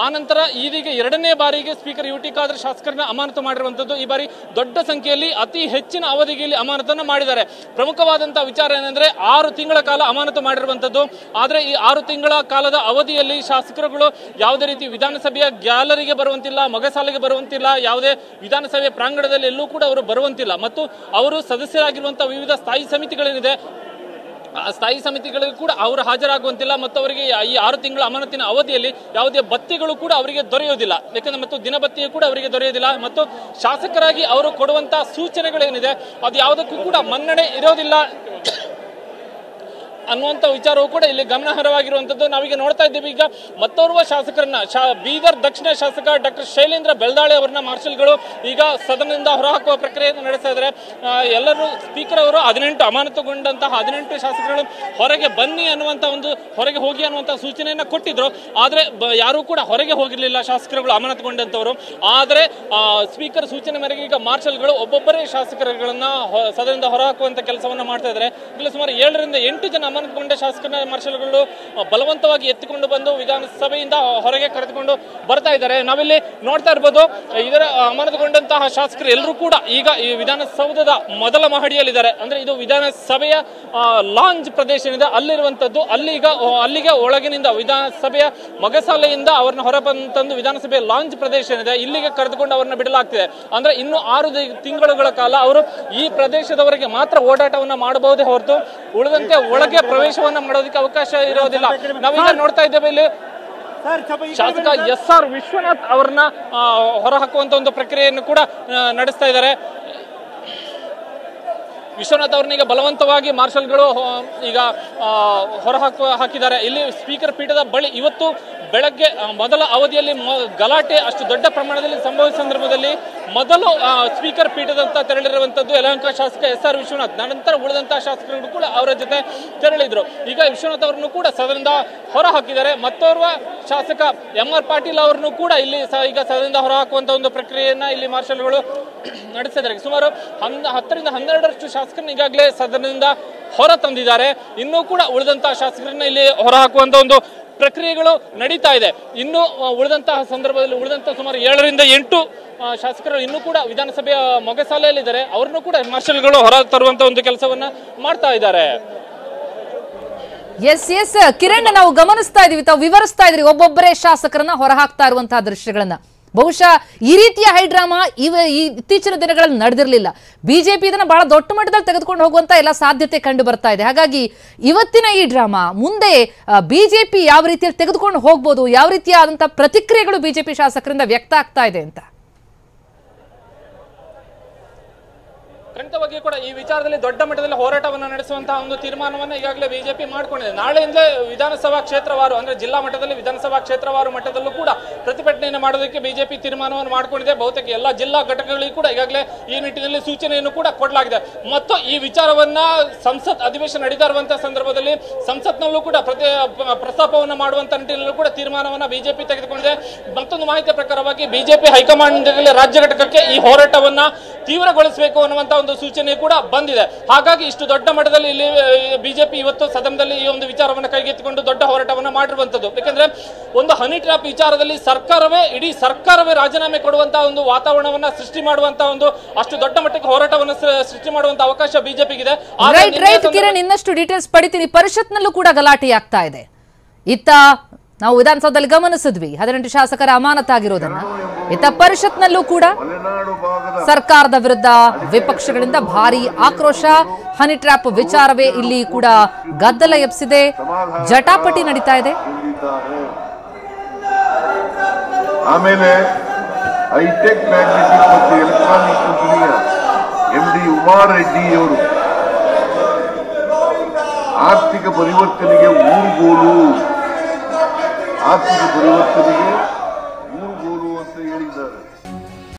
ಆನಂತರ ಇದೀಗ ಎರಡನೇ ಬಾರಿಗೆ ಸ್ಪೀಕರ್ ಯುಟಿ ಖಾದರ್ ಶಾಸಕರನ್ನ ಅಮಾನತು ಮಾಡಿರುವಂತದ್ದು. ಈ ಬಾರಿ ದೊಡ್ಡ ಸಂಖ್ಯೆಯಲ್ಲಿ ಅತಿ ಹೆಚ್ಚಿನ ಅವಧಿಗೆ ಇಲ್ಲಿ ಅಮಾನತನ್ನು ಮಾಡಿದ್ದಾರೆ. ಪ್ರಮುಖವಾದಂತಹ ವಿಚಾರ ಏನಂದ್ರೆ 6 ತಿಂಗಳ ಕಾಲ ಅಮಾನತು ಮಾಡಿರುವಂತದ್ದು. ಆದ್ರೆ ಈ 6 ತಿಂಗಳ ಕಾಲದ ಅವಧಿಯಲ್ಲಿ ಶಾಸಕರುಗಳು ಯಾವುದೇ ರೀತಿ ವಿಧಾನಸಭೆಯ ಗ್ಯಾಲರಿಗೆ ಬರುವಂತಿಲ್ಲ, ಮೊಗಸಾಲೆಗೆ ಬರುವಂತಿಲ್ಲ, ಯಾವುದೇ ವಿಧಾನಸಭೆ ಪ್ರಾಂಗಣದಲ್ಲಿ ಎಲ್ಲೂ ಕೂಡ ಅವರು ಬರುವಂತಿಲ್ಲ. ಮತ್ತು ಅವರು ಸದಸ್ಯರಾಗಿರುವಂತಹ ವಿವಿಧ ಸ್ಥಾಯಿ ಸಮಿತಿಗಳೇನಿದೆ ಆ ಸ್ಥಾಯಿ ಸಮಿತಿಗಳಿಗೂ ಕೂಡ ಅವರು ಹಾಜರಾಗುವಂತಿಲ್ಲ. ಮತ್ತು ಅವರಿಗೆ ಈ 6 ತಿಂಗಳ ಅಮಾನತಿನ ಅವಧಿಯಲ್ಲಿ ಯಾವುದೇ ಭತ್ಯೆಗಳು ಕೂಡ ಅವರಿಗೆ ದೊರೆಯುವುದಿಲ್ಲ. ಯಾಕಂದ್ರೆ ಮತ್ತು ದಿನಭತ್ಯೆ ಕೂಡ ಅವರಿಗೆ ದೊರೆಯುವುದಿಲ್ಲ. ಮತ್ತು ಶಾಸಕರಾಗಿ ಅವರು ಕೊಡುವಂತಹ ಸೂಚನೆಗಳೇನಿದೆ ಅದು ಯಾವುದಕ್ಕೂ ಕೂಡ ಮನ್ನಣೆ ಇರೋದಿಲ್ಲ ಅನ್ನುವಂಥ ವಿಚಾರವೂ ಕೂಡ ಇಲ್ಲಿ ಗಮನಾರ್ಹವಾಗಿರುವಂಥದ್ದು. ನಾವೀಗ ನೋಡ್ತಾ ಇದ್ದೇವೆ. ಈಗ ಮತ್ತೋರ್ವ ಶಾಸಕರನ್ನ ಬೀದರ್ ದಕ್ಷಿಣ ಶಾಸಕ ಡಾಕ್ಟರ್ ಶೈಲೇಂದ್ರ ಬೆಳ್ದಾಳೆ ಅವರನ್ನ ಮಾರ್ಷಲ್ಗಳು ಈಗ ಸದನದಿಂದ ಹೊರಹಾಕುವ ಪ್ರಕ್ರಿಯೆಯನ್ನು ನಡೆಸ್ತಾ ಇದ್ದಾರೆ. ಎಲ್ಲರೂ ಸ್ಪೀಕರ್ ಅವರು ಅಮಾನತುಗೊಂಡಂತಹ 18 ಶಾಸಕರು ಹೊರಗೆ ಬನ್ನಿ ಅನ್ನುವಂಥ ಹೊರಗೆ ಹೋಗಿ ಅನ್ನುವಂಥ ಸೂಚನೆಯನ್ನ ಕೊಟ್ಟಿದ್ರು. ಆದರೆ ಯಾರೂ ಕೂಡ ಹೊರಗೆ ಹೋಗಿರಲಿಲ್ಲ ಶಾಸಕರುಗಳು ಅಮಾನತುಗೊಂಡಂಥವರು. ಆದರೆ ಸ್ಪೀಕರ್ ಸೂಚನೆ ಮೇರೆಗೆ ಈಗ ಮಾರ್ಷಲ್ಗಳು ಒಬ್ಬೊಬ್ಬರೇ ಶಾಸಕರುಗಳನ್ನ ಸದನದಿಂದ ಹೊರಹಾಕುವಂತ ಕೆಲಸವನ್ನ ಮಾಡ್ತಾ ಇದ್ದಾರೆ. ಇಲ್ಲಿ ಸುಮಾರು 7 ರಿಂದ 8 ಜನ ಅಮಾನತುಗೊಂಡ ಶಾಸಕರ ಮಾರ್ಷಲ್ಗಳು ಬಲವಂತವಾಗಿ ಎತ್ತಿಕೊಂಡು ಬಂದು ವಿಧಾನಸಭೆಯಿಂದ ಹೊರಗೆ ಕರೆದುಕೊಂಡು ಬರ್ತಾ ಇದ್ದಾರೆ. ನಾವಿಲ್ಲಿ ನೋಡ್ತಾ ಇರ್ಬೋದು. ಇದರ ಅಮಾನತುಗೊಂಡಂತಹ ಶಾಸಕರು ಎಲ್ಲರೂ ಕೂಡ ಈಗ ಈ ವಿಧಾನಸೌಧದ ಮೊದಲ ಮಹಡಿಯಲ್ಲಿದ್ದಾರೆ. ಅಂದ್ರೆ ಇದು ವಿಧಾನಸಭೆಯ ಲಾಂಜ್ ಪ್ರದೇಶ ಏನಿದೆ ಅಲ್ಲಿರುವಂತದ್ದು. ಅಲ್ಲಿಗೆ ಒಳಗಿನಿಂದ ವಿಧಾನಸಭೆಯ ಮೊಗಸಾಲೆಯಿಂದ ಅವರನ್ನ ಹೊರಬಂದು ವಿಧಾನಸಭೆಯ ಲಾಂಜ್ ಪ್ರದೇಶ ಏನಿದೆ ಇಲ್ಲಿಗೆ ಕರೆದುಕೊಂಡು ಅವರನ್ನ ಬಿಡಲಾಗ್ತಿದೆ. ಅಂದ್ರೆ ಇನ್ನು 6 ತಿಂಗಳುಗಳ ಕಾಲ ಅವರು ಈ ಪ್ರದೇಶದವರೆಗೆ ಮಾತ್ರ ಓಡಾಟವನ್ನ ಮಾಡಬಹುದೇ ಹೊರತು ಉಳಿದಂತೆ ಒಳಗೆ ಪ್ರವೇಶವನ್ನ ಮಾಡೋದಕ್ಕೆ ಅವಕಾಶ ಇರೋದಿಲ್ಲ. ನಾವೀಗ ನೋಡ್ತಾ ಇದ್ದೇವೆ ಇಲ್ಲಿ ಶಾಸಕ SR ವಿಶ್ವನಾಥ್ ಅವರನ್ನ ಹೊರಹಾಕುವಂತ ಒಂದು ಪ್ರಕ್ರಿಯೆಯನ್ನು ಕೂಡ ನಡೆಸ್ತಾ ಇದ್ದಾರೆ. ವಿಶ್ವನಾಥ್ ಅವ್ರನ್ನ ಈಗ ಬಲವಂತವಾಗಿ ಮಾರ್ಷಲ್ಗಳು ಈಗ ಹಾಕಿದ್ದಾರೆ. ಇಲ್ಲಿ ಸ್ಪೀಕರ್ ಪೀಠದ ಬಳಿ ಇವತ್ತು ಬೆಳಗ್ಗೆ ಮೊದಲ ಅವಧಿಯಲ್ಲಿ ಗಲಾಟೆ ಅಷ್ಟು ದೊಡ್ಡ ಪ್ರಮಾಣದಲ್ಲಿ ಸಂಭವಿಸಿದ ಸಂದರ್ಭದಲ್ಲಿ ಮೊದಲು ಸ್ಪೀಕರ್ ಪೀಠದಂತ ತೆರಳಿರುವಂತದ್ದು ಯಲಹಂಕ ಶಾಸಕ SR ವಿಶ್ವನಾಥ್. ನಂತರ ಉಳಿದಂತಹ ಶಾಸಕರು ಕೂಡ ಅವರ ಜೊತೆ ತೆರಳಿದ್ರು. ಈಗ ವಿಶ್ವನಾಥ್ ಅವರನ್ನು ಕೂಡ ಸದನದಿಂದ ಹೊರ ಹಾಕಿದ್ದಾರೆ. ಮತ್ತೋರ್ವ ಶಾಸಕ MR ಪಾಟೀಲ್ ಅವರನ್ನು ಕೂಡ ಇಲ್ಲಿ ಈಗ ಸದನದಿಂದ ಹೊರ ಹಾಕುವಂತ ಒಂದು ಪ್ರಕ್ರಿಯೆಯನ್ನ ಇಲ್ಲಿ ಮಾರ್ಷಲ್ಗಳು ನಡೆಸಿದ್ದಾರೆ. ಸುಮಾರು 10 ರಿಂದ 12ರಷ್ಟು ಶಾಸಕರನ್ನ ಈಗಾಗಲೇ ಸದನದಿಂದ ಹೊರ ತಂದಿದ್ದಾರೆ. ಇನ್ನೂ ಕೂಡ ಉಳಿದಂತಹ ಶಾಸಕರನ್ನ ಇಲ್ಲಿ ಹೊರ ಹಾಕುವಂತ ಒಂದು ಪ್ರಕ್ರಿಯೆಗಳು ನಡೀತಾ ಇದೆ. ಇನ್ನು ಉಳಿದಂತಹ ಸಂದರ್ಭದಲ್ಲಿ ಉಳಿದಂತಹ ಸುಮಾರು 7 ರಿಂದ 8 ಶಾಸಕರು ಇನ್ನೂ ಕೂಡ ವಿಧಾನಸಭೆಯ ಮೊಗಸಾಲೆಯಲ್ಲಿದ್ದಾರೆ. ಅವ್ರನ್ನು ಕೂಡ ಮಾರ್ಷಲ್ಗಳು ಹೊರ ತರುವಂತ ಒಂದು ಕೆಲಸವನ್ನ ಮಾಡ್ತಾ ಇದ್ದಾರೆ. ಎಸ್ ಕಿರಣ್, ನಾವು ಗಮನಿಸ್ತಾ ಇದೀವಿ, ತಾವು ವಿವರಿಸ್ತಾ ಇದ್ರಿ ಒಬ್ಬೊಬ್ಬರೇ ಶಾಸಕರನ್ನ ಹೊರ ಹಾಕ್ತಾ ಇರುವಂತಹ ದೃಶ್ಯಗಳನ್ನ. ಬಹುಶಃ ಈ ರೀತಿಯ ಹೈಡ್ರಾಮಾ ಇತ್ತೀಚಿನ ದಿನಗಳಲ್ಲಿ ನಡೆದಿರಲಿಲ್ಲ. ಬಿಜೆಪಿ ಇದನ್ನ ಬಹಳ ದೊಡ್ಡ ಮಟ್ಟದಲ್ಲಿ ತೆಗೆದುಕೊಂಡು ಹೋಗುವಂತ ಎಲ್ಲ ಸಾಧ್ಯತೆ ಕಂಡು ಬರ್ತಾ ಇದೆ. ಹಾಗಾಗಿ ಇವತ್ತಿನ ಈ ಡ್ರಾಮಾ ಮುಂದೆ ಬಿಜೆಪಿ ಯಾವ ರೀತಿಯಲ್ಲಿ ತೆಗೆದುಕೊಂಡು ಹೋಗ್ಬೋದು, ಯಾವ ರೀತಿಯಾದಂತಹ ಪ್ರತಿಕ್ರಿಯೆಗಳು ಬಿಜೆಪಿ ಶಾಸಕರಿಂದ ವ್ಯಕ್ತ ಆಗ್ತಾ ಇದೆ ಅಂತ ಖಂಡಿತವಾಗಿ ಕೂಡ ಈ ವಿಚಾರದಲ್ಲಿ ದೊಡ್ಡ ಮಟ್ಟದಲ್ಲಿ ಹೋರಾಟವನ್ನು ನಡೆಸುವಂತಹ ಒಂದು ತೀರ್ಮಾನವನ್ನು ಈಗಾಗಲೇ ಬಿಜೆಪಿ ಮಾಡಿಕೊಂಡಿದೆ. ನಾಳೆಯಿಂದ ವಿಧಾನಸಭಾ ಕ್ಷೇತ್ರವಾರು ಅಂದ್ರೆ ಜಿಲ್ಲಾ ಮಟ್ಟದಲ್ಲಿ ವಿಧಾನಸಭಾ ಕ್ಷೇತ್ರವಾರು ಮಟ್ಟದಲ್ಲೂ ಕೂಡ ಪ್ರತಿಭಟನೆಯನ್ನು ಮಾಡೋದಕ್ಕೆ ಬಿಜೆಪಿ ತೀರ್ಮಾನವನ್ನು ಮಾಡಿಕೊಂಡಿದೆ. ಬಹುತೇಕ ಎಲ್ಲ ಜಿಲ್ಲಾ ಘಟಕಗಳಿಗೂ ಕೂಡ ಈಗಾಗಲೇ ಈ ನಿಟ್ಟಿನಲ್ಲಿ ಸೂಚನೆಯನ್ನು ಕೂಡ ಕೊಡಲಾಗಿದೆ. ಮತ್ತು ಈ ವಿಚಾರವನ್ನ ಸಂಸತ್ ಅಧಿವೇಶನ ನಡೀತಾ ಇರುವಂತಹ ಸಂದರ್ಭದಲ್ಲಿ ಸಂಸತ್ನಲ್ಲೂ ಕೂಡ ಪ್ರಸ್ತಾಪವನ್ನು ಮಾಡುವಂತ ನಿಟ್ಟಿನಲ್ಲೂ ಕೂಡ ತೀರ್ಮಾನವನ್ನ ಬಿಜೆಪಿ ತೆಗೆದುಕೊಂಡಿದೆ. ಮತ್ತೊಂದು ಮಾಹಿತಿಯ ಪ್ರಕಾರವಾಗಿ ಬಿಜೆಪಿ ಹೈಕಮಾಂಡ್ ರಾಜ್ಯ ಘಟಕಕ್ಕೆ ಈ ಹೋರಾಟವನ್ನ ತೀವ್ರಗೊಳಿಸಬೇಕು ಅನ್ನುವಂತ ಒಂದು ಸೂಚನೆ ಕೂಡ ಬಂದಿದೆ. ಹಾಗಾಗಿ ಇಷ್ಟು ದೊಡ್ಡ ಮಟ್ಟದಲ್ಲಿ ಇಲ್ಲಿ ಬಿಜೆಪಿ ಇವತ್ತು ಸದನದಲ್ಲಿ ಈ ಒಂದು ವಿಚಾರವನ್ನು ಕೈಗೆತ್ತಿಕೊಂಡು ದೊಡ್ಡ ಹೋರಾಟವನ್ನು ಮಾಡಿರುವಂತದ್ದು. ಯಾಕಂದ್ರೆ ಒಂದು ಹನಿ ಟ್ರ್ಯಾಪ್ ವಿಚಾರದಲ್ಲಿ ಇಡೀ ಸರ್ಕಾರವೇ ರಾಜೀನಾಮೆ ಕೊಡುವಂತಹ ಒಂದು ವಾತಾವರಣವನ್ನ ಸೃಷ್ಟಿ ಮಾಡುವಂತಹ ಒಂದು ಅಷ್ಟು ದೊಡ್ಡ ಮಟ್ಟಕ್ಕೆ ಹೋರಾಟವನ್ನು ಸೃಷ್ಟಿ ಮಾಡುವಂತಹ ಅವಕಾಶ ಬಿಜೆಪಿಗಿದೆ. ಕಿರಣ್, ಇನ್ನಷ್ಟು ಡೀಟೇಲ್ಸ್ ಪಡಿತೀನಿ. ಪರಿಷತ್ನಲ್ಲೂ ಕೂಡ ಗಲಾಟೆ ಆಗ್ತಾ ಇದೆ. ಇತ್ತ ನಾವು ವಿಧಾನಸೌಧದಲ್ಲಿ ಗಮನಿಸಿದ್ವಿ 18 ಶಾಸಕರ ಅಮಾನತಾಗಿರೋದನ್ನ. ಇತ್ತ ಪರಿಷತ್ನಲ್ಲೂ ಕೂಡ ಸರ್ಕಾರದ ವಿರುದ್ಧ ವಿಪಕ್ಷಗಳಿಂದ ಭಾರಿ ಆಕ್ರೋಶ. ಹನಿ ಟ್ರ್ಯಾಪ್ ವಿಚಾರವೇ ಇಲ್ಲಿ ಕೂಡ ಗದ್ದಲ ಎಬ್ಸಿದೆ, ಜಟಾಪಟಿ ನಡೀತಾ ಇದೆ. ಆಮೇಲೆ ಹೈಟೆಕ್ ಮ್ಯಾಗ್ನೆಟಿಕ್ ಮತ್ತು ಎಲೆಕ್ಟ್ರಾನಿಕ್ ಕಂಪನಿಯ MD ಉಮಾರ್ ರೆಡ್ಡಿ ಅವರು ಆರ್ಥಿಕ ಪರಿವರ್ತನೆಗೆ ಊರುಗೋಲು, ಆರ್ಥಿಕ ಪರಿವರ್ತನೆಗೆ